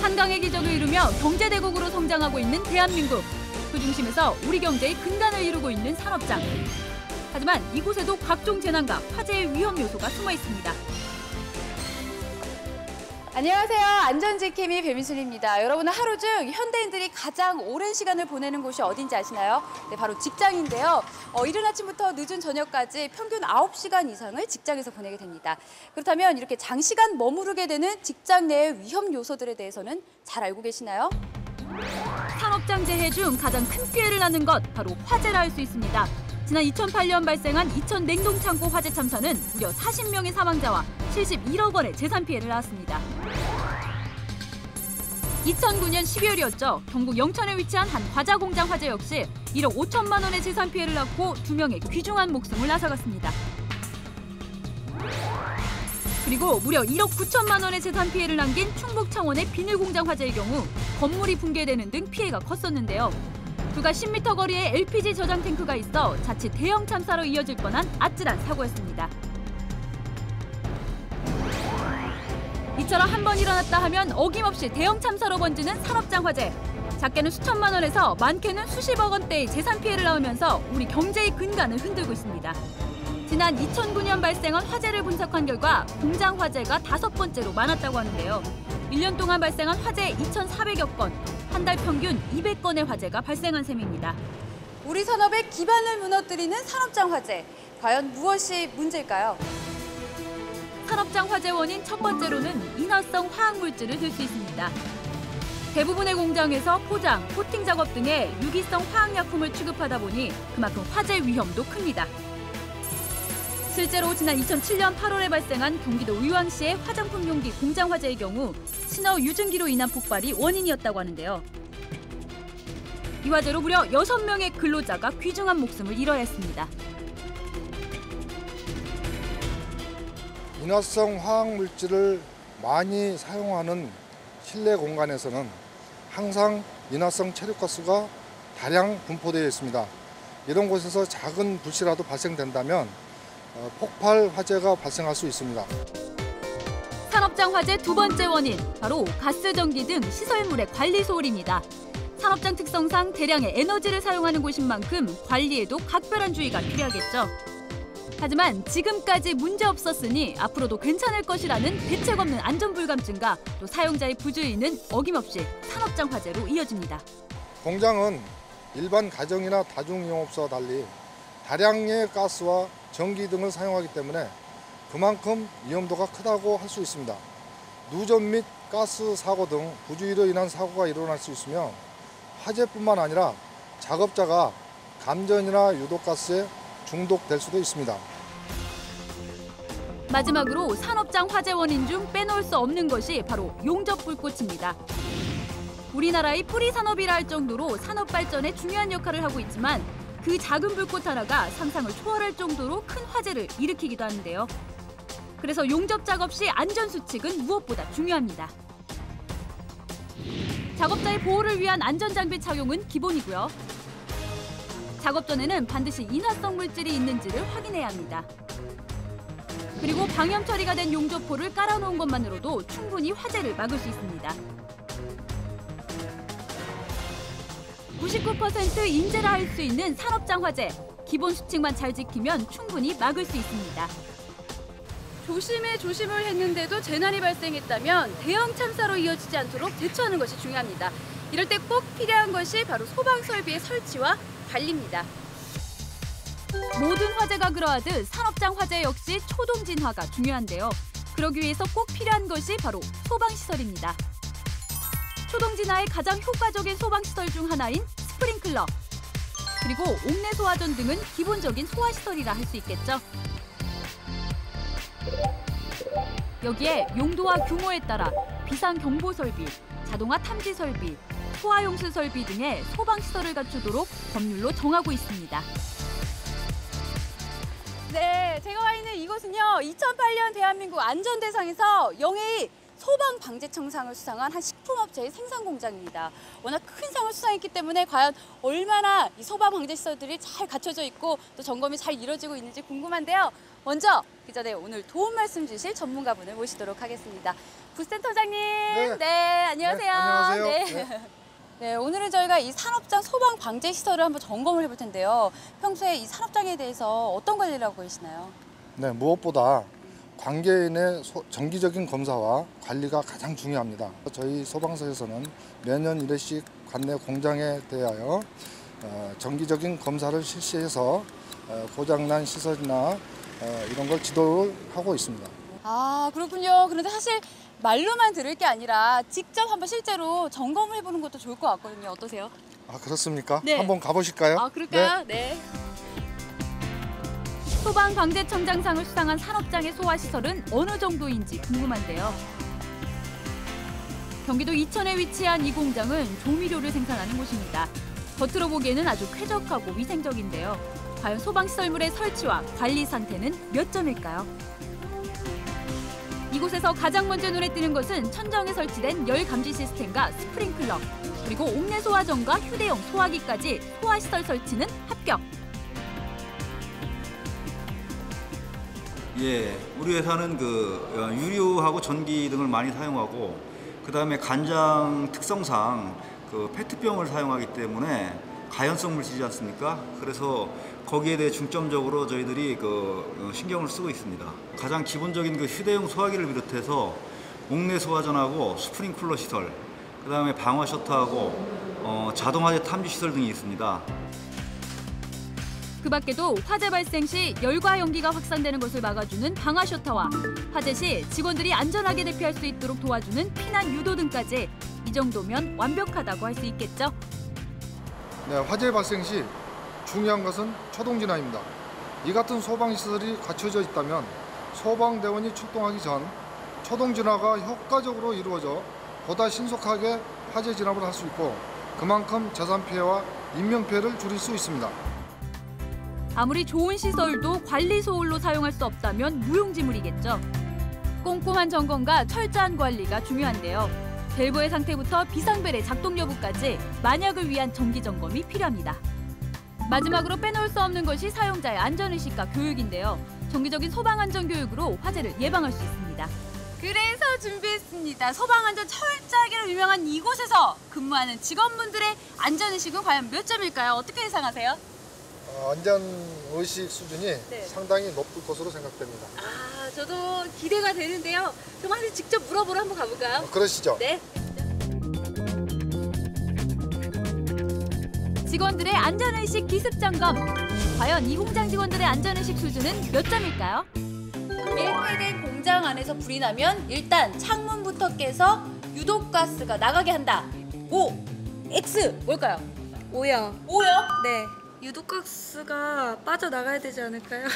한강의 기적을 이루며 경제대국으로 성장하고 있는 대한민국. 그 중심에서 우리 경제의 근간을 이루고 있는 산업장. 하지만 이곳에도 각종 재난과 화재의 위험 요소가 숨어 있습니다. 안녕하세요. 안전지킴이 배민순입니다. 여러분은 하루 중 현대인들이 가장 오랜 시간을 보내는 곳이 어딘지 아시나요? 네, 바로 직장인데요. 이른 아침부터 늦은 저녁까지 평균 9시간 이상을 직장에서 보내게 됩니다. 그렇다면 이렇게 장시간 머무르게 되는 직장 내의 위험 요소들에 대해서는 잘 알고 계시나요? 산업장 재해 중 가장 큰 피해를 낳는 것, 바로 화재라 할 수 있습니다. 지난 2008년 발생한 이천 냉동창고 화재 참사는 무려 40명의 사망자와 71억 원의 재산 피해를 낳았습니다. 2009년 12월이었죠. 경북 영천에 위치한 한 과자 공장 화재 역시 1억 5천만 원의 재산 피해를 낳고 2명의 귀중한 목숨을 앗아갔습니다. 그리고 무려 1억 9천만 원의 재산 피해를 남긴 충북 창원의 비닐 공장 화재의 경우 건물이 붕괴되는 등 피해가 컸었는데요. 불과 10m 거리에 LPG 저장 탱크가 있어 자칫 대형 참사로 이어질 뻔한 아찔한 사고였습니다. 이처럼 한 번 일어났다 하면 어김없이 대형 참사로 번지는 산업장 화재. 작게는 수천만 원에서 많게는 수십억 원대의 재산 피해를 낳으면서 우리 경제의 근간을 흔들고 있습니다. 지난 2009년 발생한 화재를 분석한 결과 공장 화재가 5번째로 많았다고 하는데요. 1년 동안 발생한 화재 2,400여 건, 한 달 평균 200건의 화재가 발생한 셈입니다. 우리 산업의 기반을 무너뜨리는 산업장 화재. 과연 무엇이 문제일까요? 산업장 화재 원인 첫 번째로는 인화성 화학물질을 들 수 있습니다. 대부분의 공장에서 포장, 코팅 작업 등의 유기성 화학약품을 취급하다 보니 그만큼 화재 위험도 큽니다. 실제로 지난 2007년 8월에 발생한 경기도 의왕시의 화장품 용기 공장 화재의 경우 신호 유증기로 인한 폭발이 원인이었다고 하는데요. 이 화재로 무려 6명의 근로자가 귀중한 목숨을 잃어야 했습니다. 인화성 화학물질을 많이 사용하는 실내 공간에서는 항상 인화성 체류가스가 다량 분포되어 있습니다. 이런 곳에서 작은 불씨라도 발생된다면 폭발 화재가 발생할 수 있습니다. 산업장 화재 두 번째 원인, 바로 가스, 전기 등 시설물의 관리 소홀입니다. 산업장 특성상 대량의 에너지를 사용하는 곳인 만큼 관리에도 각별한 주의가 필요하겠죠. 하지만 지금까지 문제 없었으니 앞으로도 괜찮을 것이라는 대책 없는 안전불감증과 또 사용자의 부주의는 어김없이 산업장 화재로 이어집니다. 공장은 일반 가정이나 다중이용업소와 달리 다량의 가스와 전기 등을 사용하기 때문에 그만큼 위험도가 크다고 할 수 있습니다. 누전 및 가스 사고 등 부주의로 인한 사고가 일어날 수 있으며 화재뿐만 아니라 작업자가 감전이나 유독가스에 중독될 수도 있습니다. 마지막으로 산업장 화재 원인 중 빼놓을 수 없는 것이 바로 용접 불꽃입니다. 우리나라의 뿌리 산업이라 할 정도로 산업 발전에 중요한 역할을 하고 있지만 그 작은 불꽃 하나가 상상을 초월할 정도로 큰 화재를 일으키기도 하는데요. 그래서 용접 작업 시 안전 수칙은 무엇보다 중요합니다. 작업자의 보호를 위한 안전장비 착용은 기본이고요. 작업 전에는 반드시 인화성 물질이 있는지를 확인해야 합니다. 그리고 방염 처리가 된 용접포를 깔아놓은 것만으로도 충분히 화재를 막을 수 있습니다. 99% 인재라 할 수 있는 산업장 화재. 기본 수칙만 잘 지키면 충분히 막을 수 있습니다. 조심을 했는데도 재난이 발생했다면 대형 참사로 이어지지 않도록 대처하는 것이 중요합니다. 이럴 때 꼭 필요한 것이 바로 소방 설비의 설치와 관리입니다. 모든 화재가 그러하듯 산업장 화재 역시 초동 진화가 중요한데요. 그러기 위해서 꼭 필요한 것이 바로 소방시설입니다. 초동 진화의 가장 효과적인 소방시설 중 하나인 스프링클러, 그리고 옥내 소화전 등은 기본적인 소화시설이라 할 수 있겠죠. 여기에 용도와 규모에 따라 비상경보 설비, 자동화 탐지 설비, 소화용수 설비 등의 소방시설을 갖추도록 법률로 정하고 있습니다. 네, 제가 와 있는 이곳은요, 2008년 대한민국 안전대상에서 영예의 소방방재청상을 수상한 한 식품업체의 생산 공장입니다. 워낙 큰 상을 수상했기 때문에 과연 얼마나 이 소방방재 시설들이 잘 갖춰져 있고 또 점검이 잘 이루어지고 있는지 궁금한데요. 먼저 그 전에 오늘 도움 말씀 주실 전문가분을 모시도록 하겠습니다. 부센터장님, 네, 안녕하세요. 네, 안녕하세요. 네. 네, 오늘은 저희가 이 산업장 소방 방제 시설을 한번 점검을 해볼 텐데요. 평소에 이 산업장에 대해서 어떤 관리를 하고 계시나요? 네, 무엇보다 관계인의 정기적인 검사와 관리가 가장 중요합니다. 저희 소방서에서는 매년 1회씩 관내 공장에 대하여 정기적인 검사를 실시해서 고장난 시설이나 이런 걸 지도를 하고 있습니다. 아, 그렇군요. 그런데 사실 말로만 들을 게 아니라 직접 한번 실제로 점검을 해보는 것도 좋을 것 같거든요. 어떠세요? 아, 그렇습니까? 네. 한번 가보실까요? 아, 그럴까요? 네. 소방방재청장상을 수상한 산업장의 소화시설은 어느 정도인지 궁금한데요. 경기도 이천에 위치한 이 공장은 조미료를 생산하는 곳입니다. 겉으로 보기에는 아주 쾌적하고 위생적인데요. 과연 소방시설물의 설치와 관리 상태는 몇 점일까요? 이곳에서 가장 먼저 눈에 띄는 것은 천정에 설치된 열 감지 시스템과 스프링클러, 그리고 옥내 소화전과 휴대용 소화기까지 소화시설 설치는 합격. 예, 우리 회사는 그 유류하고 전기 등을 많이 사용하고, 그다음에 간장 특성상 그 페트병을 사용하기 때문에 가연성 물질이지 않습니까? 그래서 거기에 대해 중점적으로 저희들이 그 신경을 쓰고 있습니다. 가장 기본적인 그 휴대용 소화기를 비롯해서 옥내 소화전하고 스프링클러 시설, 그다음에 방화 셔터하고 자동화재 탐지 시설 등이 있습니다. 그 밖에도 화재 발생 시 열과 연기가 확산되는 것을 막아주는 방화 셔터와 화재 시 직원들이 안전하게 대피할 수 있도록 도와주는 피난 유도 등까지 이 정도면 완벽하다고 할 수 있겠죠. 네, 화재 발생 시 중요한 것은 초동 진화입니다. 이 같은 소방시설이 갖춰져 있다면 소방대원이 출동하기 전 초동 진화가 효과적으로 이루어져 보다 신속하게 화재 진압을 할 수 있고, 그만큼 재산 피해와 인명 피해를 줄일 수 있습니다. 아무리 좋은 시설도 관리 소홀로 사용할 수 없다면 무용지물이겠죠. 꼼꼼한 점검과 철저한 관리가 중요한데요. 밸브의 상태부터 비상벨의 작동 여부까지 만약을 위한 정기 점검이 필요합니다. 마지막으로 빼놓을 수 없는 것이 사용자의 안전의식과 교육인데요. 정기적인 소방안전교육으로 화재를 예방할 수 있습니다. 그래서 준비했습니다. 소방안전 철저하기로 유명한 이곳에서 근무하는 직원분들의 안전의식은 과연 몇 점일까요? 어떻게 예상하세요? 안전의식 수준이 네. 상당히 높을 것으로 생각됩니다. 아, 저도 기대가 되는데요. 그럼 한번 직접 물어보러 한번 가볼까요? 그러시죠? 네. 직원들의 안전의식 기습점검. 과연 이 공장 직원들의 안전의식 수준은 몇 점일까요? 밀폐된 공장 안에서 불이 나면 일단 창문부터 깨서 유독가스가 나가게 한다. O, X 뭘까요? 오요. O요? 네. 유독가스가 빠져나가야 되지 않을까요?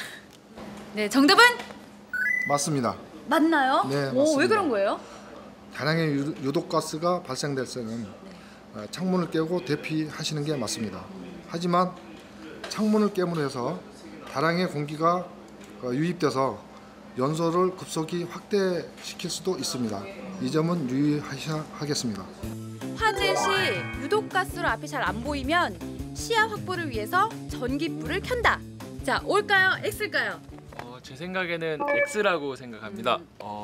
네, 정답은 맞습니다. 맞나요? 네, 오, 맞습니다. 왜 그런 거예요? 다량의 유독가스가 발생될 때는 창문을 깨고 대피하시는 게 맞습니다. 하지만 창문을 깨므로 해서 다량의 공기가 유입돼서 연소를 급속히 확대시킬 수도 있습니다. 이 점은 유의하셔야 하겠습니다. 화재 시 유독가스로 앞이 잘 안 보이면 시야 확보를 위해서 전기불을 켠다. 자, O일까요? X일까요? 제 생각에는 X라고 생각합니다.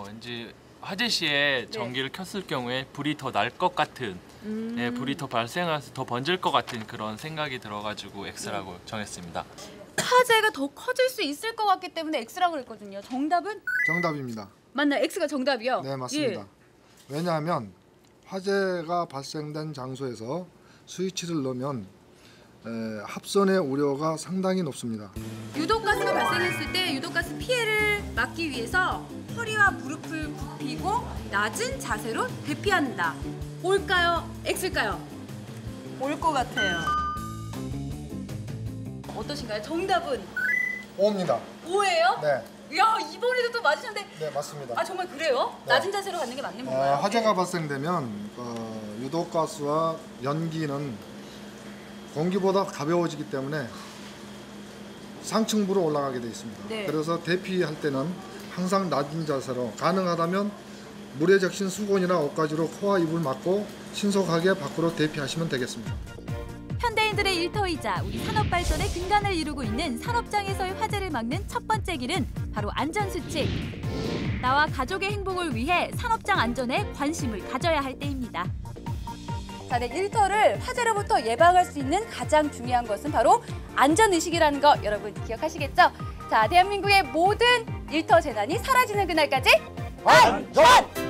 왠지 화재 시에 전기를 켰을 경우에 불이 더 날 것 같은, 예, 불이 더 발생해서 더 번질 것 같은 그런 생각이 들어가지고 X라고 정했습니다. 화재가 더 커질 수 있을 것 같기 때문에 X라고 그랬거든요. 정답은? 정답입니다. 맞나요? X가 정답이요? 네, 맞습니다. 예. 왜냐하면 화재가 발생된 장소에서 스위치를 넣으면 합선의 우려가 상당히 높습니다. 유독가스가 발생했을 때 유독가스 피해를 막기 위해서 허리와 무릎을 굽히고 낮은 자세로 대피한다. O일까요? X일까요? 올 것 같아요. 어떠신가요? 정답은 O입니다. O예요? 네, 이야, 이번에도 또 맞으셨는데. 네 맞습니다. 아, 정말 그래요? 네. 낮은 자세로 갖는 게 맞는 건가요? 화재가 발생되면 유독가스와 연기는 공기보다 가벼워지기 때문에 상층부로 올라가게 되어 있습니다. 네. 그래서 대피할 때는 항상 낮은 자세로, 가능하다면 물에 적신 수건이나 옷가지로 코와 입을 막고 신속하게 밖으로 대피하시면 되겠습니다. 현대인 우리들의 일터이자 우리 산업 발전의 근간을 이루고 있는 산업장에서의 화재를 막는 첫 번째 길은 바로 안전수칙. 나와 가족의 행복을 위해 산업장 안전에 관심을 가져야 할 때입니다. 자, 네, 일터를 화재로부터 예방할 수 있는 가장 중요한 것은 바로 안전의식이라는 거 여러분 기억하시겠죠? 자, 대한민국의 모든 일터 재난이 사라지는 그날까지 안전!